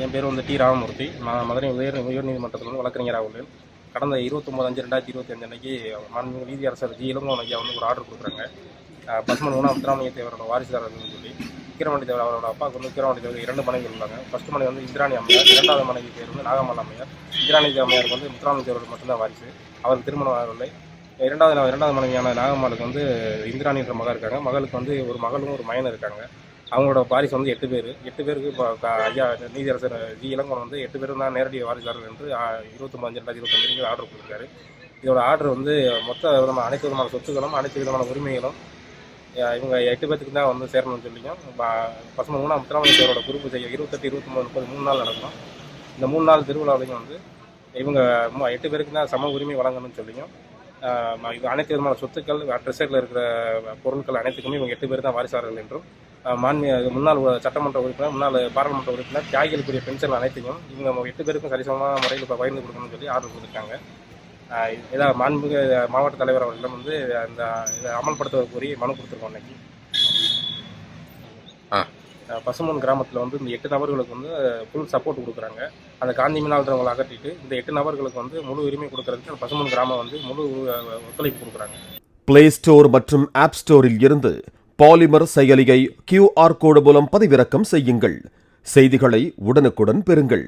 என் பேர் வந்து டி. ராமமூர்த்தி. நான் மதுரை உயர்நீதிமன்றத்தில் வந்து வழக்கறிஞராக உள்ளேன். கடந்த 29/5/2025 அன்னைக்கு மாண்புமிகு நீதியரசர் ஜி. இளங்கோவன் ஐயா வந்து ஒரு ஆர்டர் கொடுக்குறாங்க. பசுமன் முத்துராமலிங்க தேவரோட வாரிசுதாரர்னு சொல்லி விக்கிரவாண்டி தேவர் அவரோட அப்பாவுக்கு வந்து விக்கிரவாண்டி தேவர் 2 மனைவிகள் இருந்தாங்க. ஃபர்ஸ்ட் மனைவி வந்து இந்திராணி அம்மையார், 2வது மனைவி பேர் வந்து நாகம்மாள் அம்மையார். இந்திராணி அம்மையாருக்கு வந்து முத்துராமலிங்க தேவர் மட்டும்தான் வாரிசு. அவர் திருமணம் ஆகவில்லை. 2வது மனைவியான நாகம்மாளுக்கு வந்து இந்திராணின்ற மகள் இருக்காங்க. மகளுக்கு வந்து ஒரு மகளும் ஒரு மகனும் இருக்காங்க. அவங்களோட வாரிசு வந்து 8 பேர். 8 பேருக்கு இப்போ ஐயா நீதியரசர் ஜி. இளங்கோவன் வந்து 8 பேரும் தான் நேரடி வாரிசுதாரர்கள் என்று 29/5/2025 ஆர்டர் கொடுத்துருக்காரு. இதோட ஆர்டர் வந்து மொத்த விதமான அனைத்து விதமான சொத்துக்களும் அனைத்து விதமான உரிமைகளும் இவங்க 8 பேருக்கு தான் வந்து சேரணும்னு சொல்லியும் பசுமன் முத்துராமலிங்க தேவரோட குறிப்பு செய்ய 28, 29, 30 3 நாள் நடக்கும். இந்த 3 நாள் திருவிழாவிலையும் வந்து இவங்க 8 பேருக்கு தான் சம உரிமை வழங்கணும்னு சொல்லியும் இது அனைத்து விதமான சொத்துக்கள் ட்ரெஸ்ஸரில் இருக்கிற பொருட்கள் அனைத்துக்குமே இவங்க 8 பேர் தான் வாரிசார்கள் என்றும் முன்னாள் சட்டமன்ற உறுப்பினர், முன்னாள் பாராளுமன்ற உறுப்பினர், தியாகிகளுக்குரிய பென்ஷன் அனைத்தையும் இவங்க 8 பேருக்கும் சரிசமமான முறையில் இப்போ பகிர்ந்து கொடுக்கணும்னு சொல்லி ஆர்டர் கொடுத்துருக்காங்க. இதை மாண்புமிகு மாவட்ட தலைவர் அவர்களிடம் வந்து இதை அமல்படுத்த கோரி மனு கொடுத்துருக்கோம். இன்னைக்கு பசுமன் கிராமத்தில் வந்து இந்த 8 நபர்களுக்கு வந்து ஃபுல் சப்போர்ட் கொடுக்குறாங்க. அந்த காந்தி மீனாளர்களை அகற்றிட்டு இந்த 8 நபர்களுக்கு வந்து முழு உரிமை கொடுக்கறதுக்கு பசுமன் கிராமம் வந்து முழு ஒத்துழைப்பு கொடுக்குறாங்க. பிளே ஸ்டோர் மற்றும் ஆப் ஸ்டோரில் இருந்து பாலிமர் செயலியை QR கோடு மூலம் பதிவிறக்கம் செய்யுங்கள். செய்திகளை உடனுக்குடன் பெறுங்கள்.